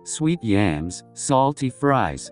sweet yams, salty fries.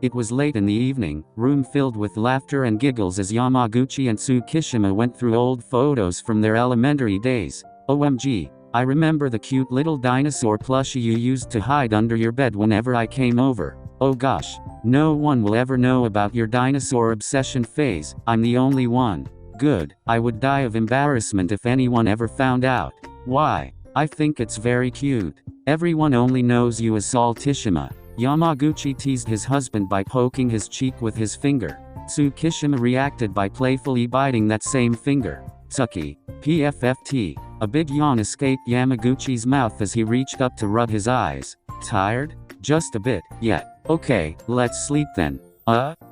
It was late in the evening, room filled with laughter and giggles as Yamaguchi and Tsukishima went through old photos from their elementary days. OMG, I remember the cute little dinosaur plushie you used to hide under your bed whenever I came over. Oh gosh, no one will ever know about your dinosaur obsession phase, I'm the only one. Good, I would die of embarrassment if anyone ever found out. Why? I think it's very cute. Everyone only knows you as Saltishima. Yamaguchi teased his husband by poking his cheek with his finger. Tsukishima reacted by playfully biting that same finger. Tsuki, PFFT. A big yawn escaped Yamaguchi's mouth as he reached up to rub his eyes. Tired? Just a bit, yeah. Okay, let's sleep then.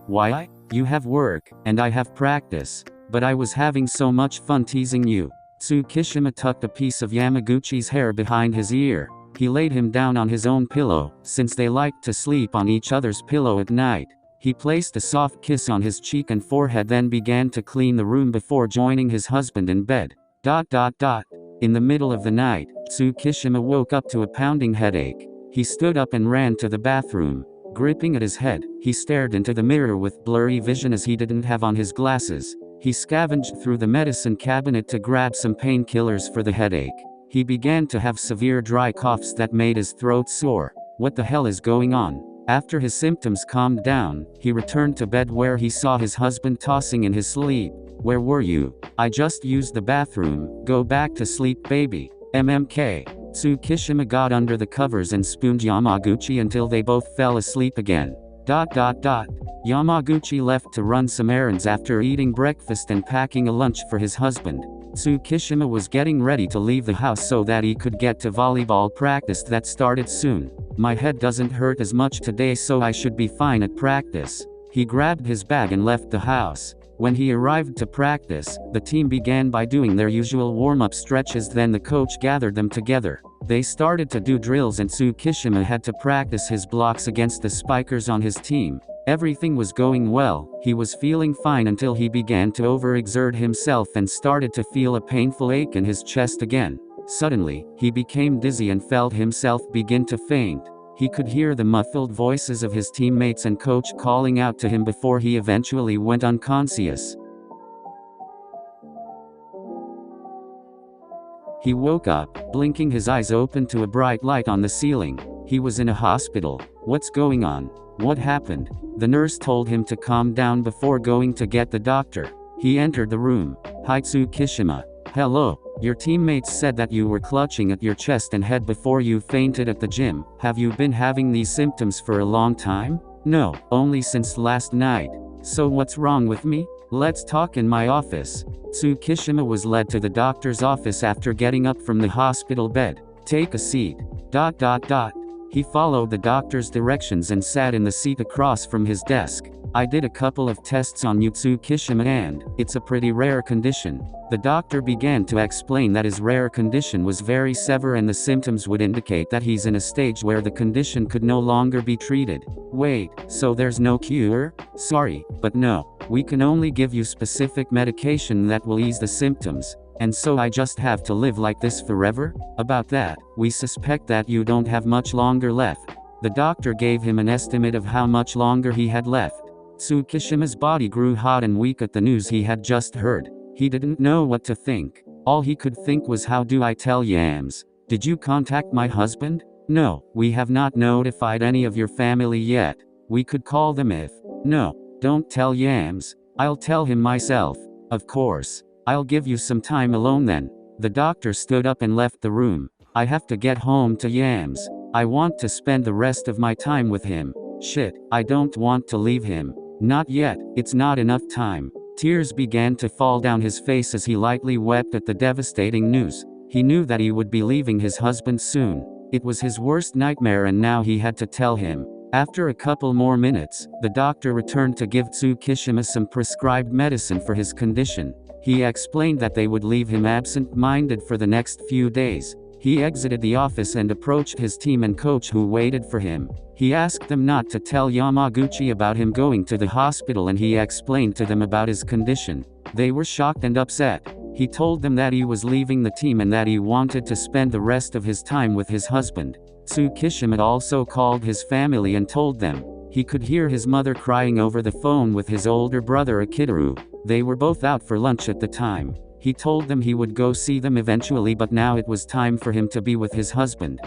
Why? You have work, and I have practice. But I was having so much fun teasing you. Tsukishima tucked a piece of Yamaguchi's hair behind his ear. He laid him down on his own pillow, since they liked to sleep on each other's pillow at night. He placed a soft kiss on his cheek and forehead, then began to clean the room before joining his husband in bed. In the middle of the night, Tsukishima woke up to a pounding headache. He stood up and ran to the bathroom. Gripping at his head, he stared into the mirror with blurry vision as he didn't have on his glasses. He scavenged through the medicine cabinet to grab some painkillers for the headache. He began to have severe dry coughs that made his throat sore. What the hell is going on? After his symptoms calmed down, he returned to bed where he saw his husband tossing in his sleep. Where were you? I just used the bathroom. Go back to sleep, baby. MMK. Tsukishima got under the covers and spooned Yamaguchi until they both fell asleep again. Yamaguchi left to run some errands after eating breakfast and packing a lunch for his husband. Tsukishima was getting ready to leave the house so that he could get to volleyball practice that started soon. My head doesn't hurt as much today, so I should be fine at practice. He grabbed his bag and left the house. When he arrived to practice, the team began by doing their usual warm-up stretches, then the coach gathered them together. They started to do drills and Tsukishima had to practice his blocks against the spikers on his team. Everything was going well, he was feeling fine until he began to overexert himself and started to feel a painful ache in his chest again. Suddenly, he became dizzy and felt himself begin to faint. He could hear the muffled voices of his teammates and coach calling out to him before he eventually went unconscious. He woke up, blinking his eyes open to a bright light on the ceiling. He was in a hospital. What's going on? What happened? The nurse told him to calm down before going to get the doctor. He entered the room. Hi Tsukishima. Hello. Your teammates said that you were clutching at your chest and head before you fainted at the gym. Have you been having these symptoms for a long time? No, only since last night. So what's wrong with me? Let's talk in my office. Tsukishima was led to the doctor's office after getting up from the hospital bed. Take a seat. He followed the doctor's directions and sat in the seat across from his desk. I did a couple of tests on you, Tsukishima, and it's a pretty rare condition. The doctor began to explain that his rare condition was very severe and the symptoms would indicate that he's in a stage where the condition could no longer be treated. Wait, so there's no cure? Sorry, but no. We can only give you specific medication that will ease the symptoms. And so I just have to live like this forever? About that, we suspect that you don't have much longer left. The doctor gave him an estimate of how much longer he had left. Tsukishima's body grew hot and weak at the news he had just heard. He didn't know what to think. All he could think was, how do I tell Yams? Did you contact my husband? No, we have not notified any of your family yet. We could call them if. No, don't tell Yams. I'll tell him myself. Of course. I'll give you some time alone then. The doctor stood up and left the room. I have to get home to Yams. I want to spend the rest of my time with him. Shit, I don't want to leave him. Not yet, it's not enough time. Tears began to fall down his face as he lightly wept at the devastating news. He knew that he would be leaving his husband soon. It was his worst nightmare and now he had to tell him. After a couple more minutes, the doctor returned to give Tsukishima some prescribed medicine for his condition. He explained that they would leave him absent-minded for the next few days. He exited the office and approached his team and coach who waited for him. He asked them not to tell Yamaguchi about him going to the hospital and he explained to them about his condition. They were shocked and upset. He told them that he was leaving the team and that he wanted to spend the rest of his time with his husband. TsukiYama also called his family and told them. He could hear his mother crying over the phone with his older brother Akitaru. They were both out for lunch at the time. He told them he would go see them eventually, but now it was time for him to be with his husband.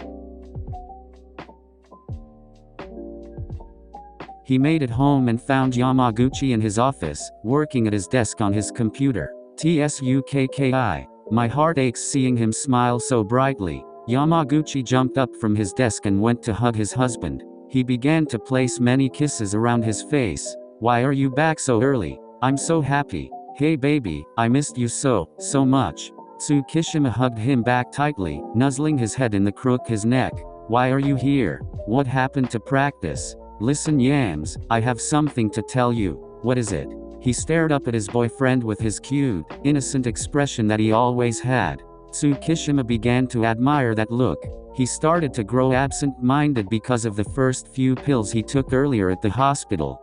He made it home and found Yamaguchi in his office, working at his desk on his computer. TSUKKI. My heart aches seeing him smile so brightly. Yamaguchi jumped up from his desk and went to hug his husband. He began to place many kisses around his face. Why are you back so early? I'm so happy. Hey baby, I missed you so much. TsukiYama hugged him back tightly, nuzzling his head in the crook of his neck. Why are you here? What happened to practice? Listen Yams, I have something to tell you. What is it? He stared up at his boyfriend with his cute, innocent expression that he always had. TsukiYama began to admire that look. He started to grow absent-minded because of the first few pills he took earlier at the hospital.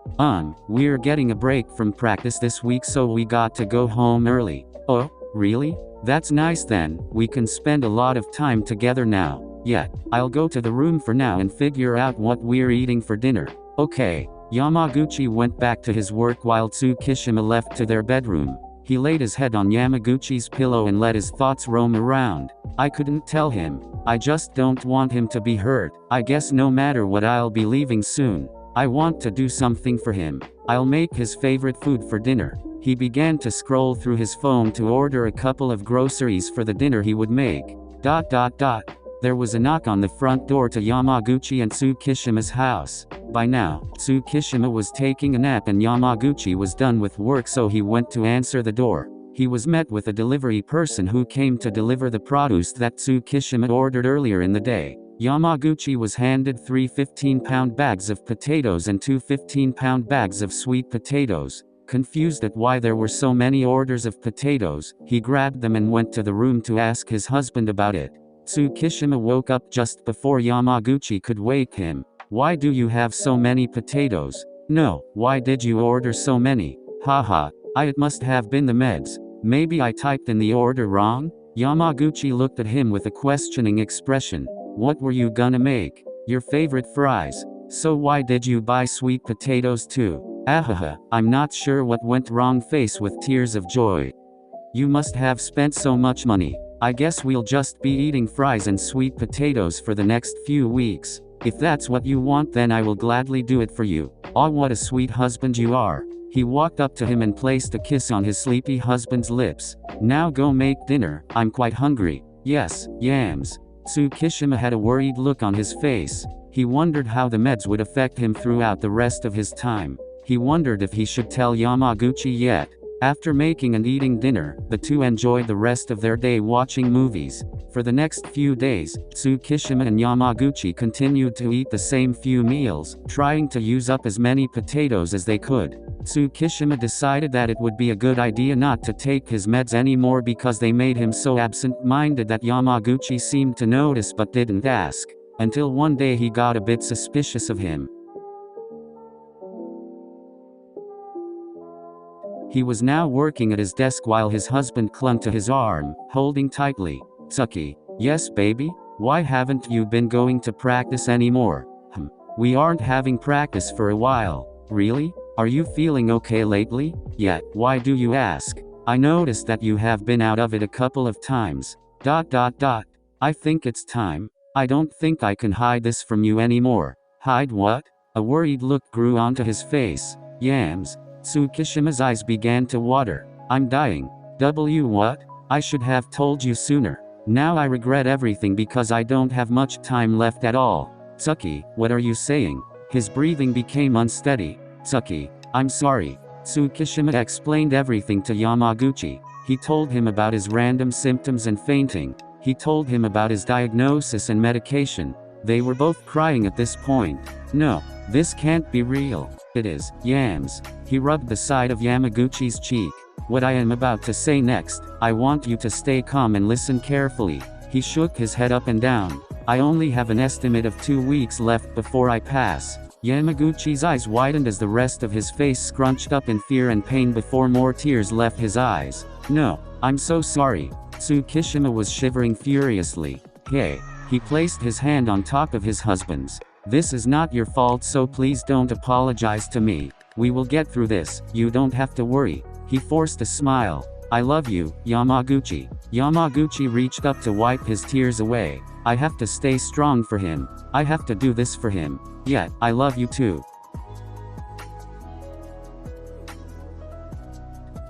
We're getting a break from practice this week, so we got to go home early. Oh, really? That's nice then, we can spend a lot of time together now. Yeah, I'll go to the room for now and figure out what we're eating for dinner. Okay. Yamaguchi went back to his work while TsukiYama left to their bedroom. He laid his head on Yamaguchi's pillow and let his thoughts roam around. I couldn't tell him. I just don't want him to be hurt. I guess no matter what I'll be leaving soon. I want to do something for him. I'll make his favorite food for dinner. He began to scroll through his phone to order a couple of groceries for the dinner he would make. There was a knock on the front door to Yamaguchi and TsukiYama's house. By now, TsukiYama was taking a nap and Yamaguchi was done with work, so he went to answer the door. He was met with a delivery person who came to deliver the produce that TsukiYama ordered earlier in the day. Yamaguchi was handed 3 15-pound bags of potatoes and 2 15-pound bags of sweet potatoes. Confused at why there were so many orders of potatoes, he grabbed them and went to the room to ask his husband about it. TsukiYama woke up just before Yamaguchi could wake him. Why do you have so many potatoes? No, why did you order so many? Haha, it must have been the meds. Maybe I typed in the order wrong? Yamaguchi looked at him with a questioning expression. What were you gonna make? Your favorite fries. So why did you buy sweet potatoes too? Ahaha, I'm not sure what went wrong. Face with tears of joy. You must have spent so much money. I guess we'll just be eating fries and sweet potatoes for the next few weeks. If that's what you want, then I will gladly do it for you. Oh, what a sweet husband you are. He walked up to him and placed a kiss on his sleepy husband's lips. Now go make dinner, I'm quite hungry. Yes, Yams. TsukiYama had a worried look on his face. He wondered how the meds would affect him throughout the rest of his time. He wondered if he should tell Yamaguchi yet. After making and eating dinner, the two enjoyed the rest of their day watching movies. For the next few days, TsukiYama and Yamaguchi continued to eat the same few meals, trying to use up as many potatoes as they could. TsukiYama decided that it would be a good idea not to take his meds anymore because they made him so absent-minded that Yamaguchi seemed to notice but didn't ask. Until one day he got a bit suspicious of him. He was now working at his desk while his husband clung to his arm, holding tightly. Tsuki. Yes baby? Why haven't you been going to practice anymore? We aren't having practice for a while. Really? Are you feeling okay lately? Yeah, why do you ask? I noticed that you have been out of it a couple of times. I think it's time. I don't think I can hide this from you anymore. Hide what? A worried look grew onto his face. Yams. TsukiYama's eyes began to water. I'm dying. What? I should have told you sooner. Now I regret everything because I don't have much time left at all. Tsuki, what are you saying? His breathing became unsteady. Tsuki, I'm sorry. TsukiYama explained everything to Yamaguchi. He told him about his random symptoms and fainting. He told him about his diagnosis and medication. They were both crying at this point. No, this can't be real. It is, Yams. He rubbed the side of Yamaguchi's cheek. What I am about to say next, I want you to stay calm and listen carefully. He shook his head up and down. I only have an estimate of 2 weeks left before I pass. Yamaguchi's eyes widened as the rest of his face scrunched up in fear and pain before more tears left his eyes. No, I'm so sorry. Tsukishima was shivering furiously. Hey. He placed his hand on top of his husband's. This is not your fault, so please don't apologize to me. We will get through this, you don't have to worry. He forced a smile. I love you, Yamaguchi. Yamaguchi reached up to wipe his tears away. I have to stay strong for him. I have to do this for him. Yet, I love you too.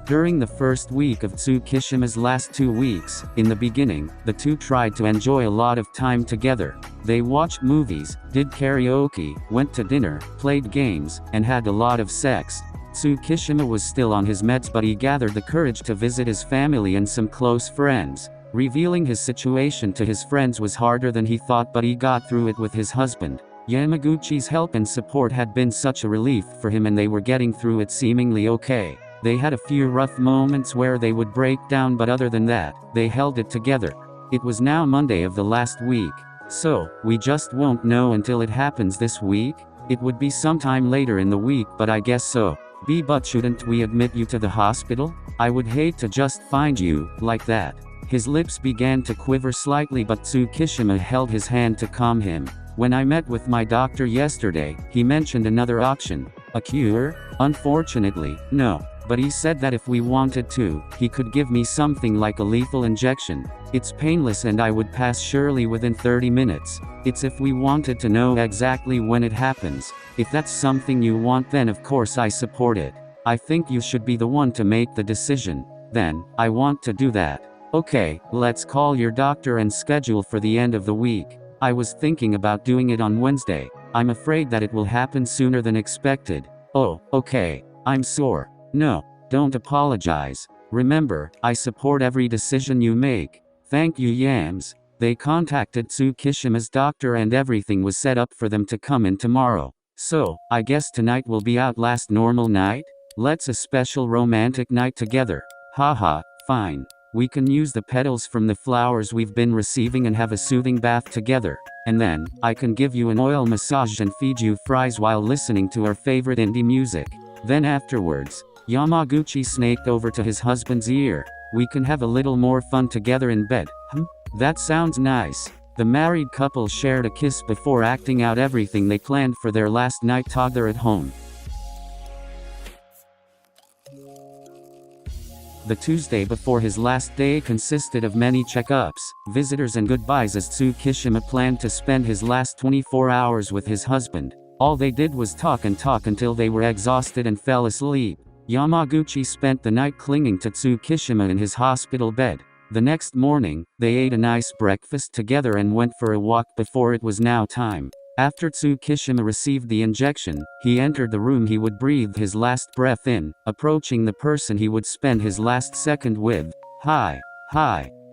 During the first week of Tsukishima's last 2 weeks, in the beginning, the two tried to enjoy a lot of time together. They watched movies, did karaoke, went to dinner, played games, and had a lot of sex. Tsukishima was still on his meds, but he gathered the courage to visit his family and some close friends. Revealing his situation to his friends was harder than he thought, but he got through it with his husband. Yamaguchi's help and support had been such a relief for him, and they were getting through it seemingly okay. They had a few rough moments where they would break down, but other than that, they held it together. It was now Monday of the last week. So, we just won't know until it happens this week? It would be sometime later in the week, but I guess so. But shouldn't we admit you to the hospital? I would hate to just find you, like that. His lips began to quiver slightly, but Tsukishima held his hand to calm him. When I met with my doctor yesterday, he mentioned another option. A cure? Unfortunately, no. But he said that if we wanted to, he could give me something like a lethal injection. It's painless and I would pass surely within 30 minutes. It's if we wanted to know exactly when it happens. If that's something you want, then of course I support it. I think you should be the one to make the decision. Then, I want to do that. Okay, let's call your doctor and schedule for the end of the week. I was thinking about doing it on Wednesday. I'm afraid that it will happen sooner than expected. Oh, okay. I'm sore. No, don't apologize. Remember, I support every decision you make. Thank you, Yams. They contacted Tsukishima's doctor and everything was set up for them to come in tomorrow. So, I guess tonight will be our last normal night? Let's a special romantic night together. Haha, fine. We can use the petals from the flowers we've been receiving and have a soothing bath together. And then, I can give you an oil massage and feed you fries while listening to our favorite indie music. Then afterwards, Yamaguchi snaked over to his husband's ear. We can have a little more fun together in bed. That sounds nice. The married couple shared a kiss before acting out everything they planned for their last night together at home. The Tuesday before his last day consisted of many checkups, visitors and goodbyes, as Tsukishima planned to spend his last 24 hours with his husband. All they did was talk and talk until they were exhausted and fell asleep. Yamaguchi spent the night clinging to Tsukishima in his hospital bed. The next morning, they ate a nice breakfast together and went for a walk before it was now time. After Tsukishima received the injection, he entered the room. He would breathe his last breath in, approaching the person he would spend his last second with. Hi.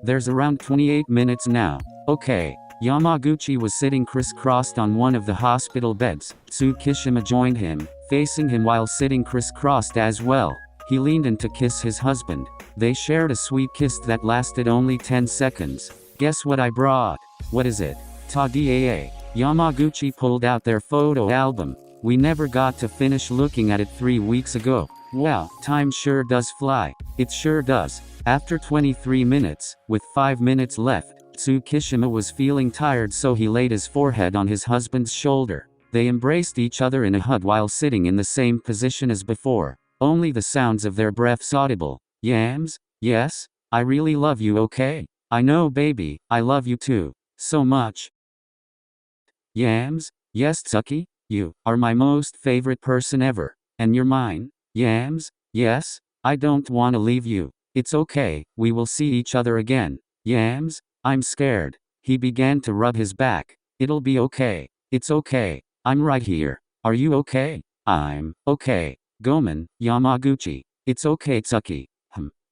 There's around 28 minutes now. Okay. Yamaguchi was sitting crisscrossed on one of the hospital beds. Tsukishima joined him, facing him while sitting crisscrossed as well. He leaned in to kiss his husband. They shared a sweet kiss that lasted only 10 seconds. Guess what I brought? What is it? Ta-da. Yamaguchi pulled out their photo album. We never got to finish looking at it 3 weeks ago. Wow, time sure does fly. It sure does. After 23 minutes, with 5 minutes left, Tsukishima was feeling tired, so he laid his forehead on his husband's shoulder. They embraced each other in a hug while sitting in the same position as before. Only the sounds of their breaths audible. Yams? Yes? I really love you, okay? I know, baby, I love you too. So much. Yams? Yes, Tsuki? You are my most favorite person ever. And you're mine? Yams? Yes? I don't want to leave you. It's okay, we will see each other again. Yams? I'm scared. He began to rub his back. It'll be okay. It's okay. I'm right here. Are you okay? I'm okay. Gomen, Yamaguchi. It's okay, Tsuki.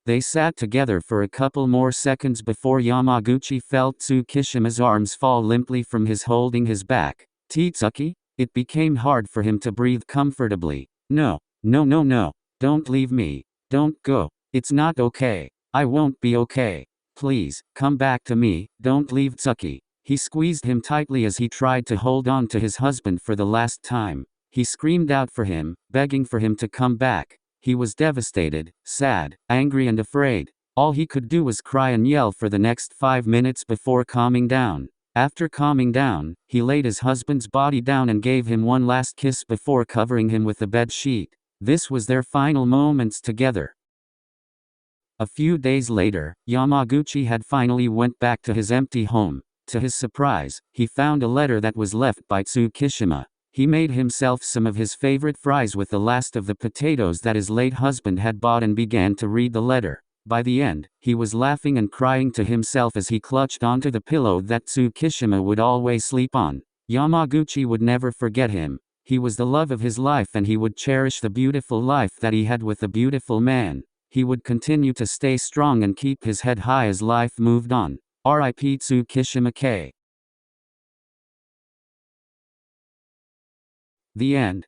They sat together for a couple more seconds before Yamaguchi felt Tsukishima's arms fall limply from his holding his back. Tsuki? It became hard for him to breathe comfortably. No. Don't leave me. Don't go. It's not okay. I won't be okay. Please, come back to me, don't leave Tsuki. He squeezed him tightly as he tried to hold on to his husband for the last time. He screamed out for him, begging for him to come back. He was devastated, sad, angry and afraid. All he could do was cry and yell for the next 5 minutes before calming down. After calming down, he laid his husband's body down and gave him one last kiss before covering him with a bed sheet. This was their final moments together. A few days later, Yamaguchi had finally went back to his empty home. To his surprise, he found a letter that was left by TsukiYama. He made himself some of his favorite fries with the last of the potatoes that his late husband had bought and began to read the letter. By the end, he was laughing and crying to himself as he clutched onto the pillow that TsukiYama would always sleep on. Yamaguchi would never forget him. He was the love of his life and he would cherish the beautiful life that he had with a beautiful man. He would continue to stay strong and keep his head high as life moved on. R.I.P. TsukiYama K. The end.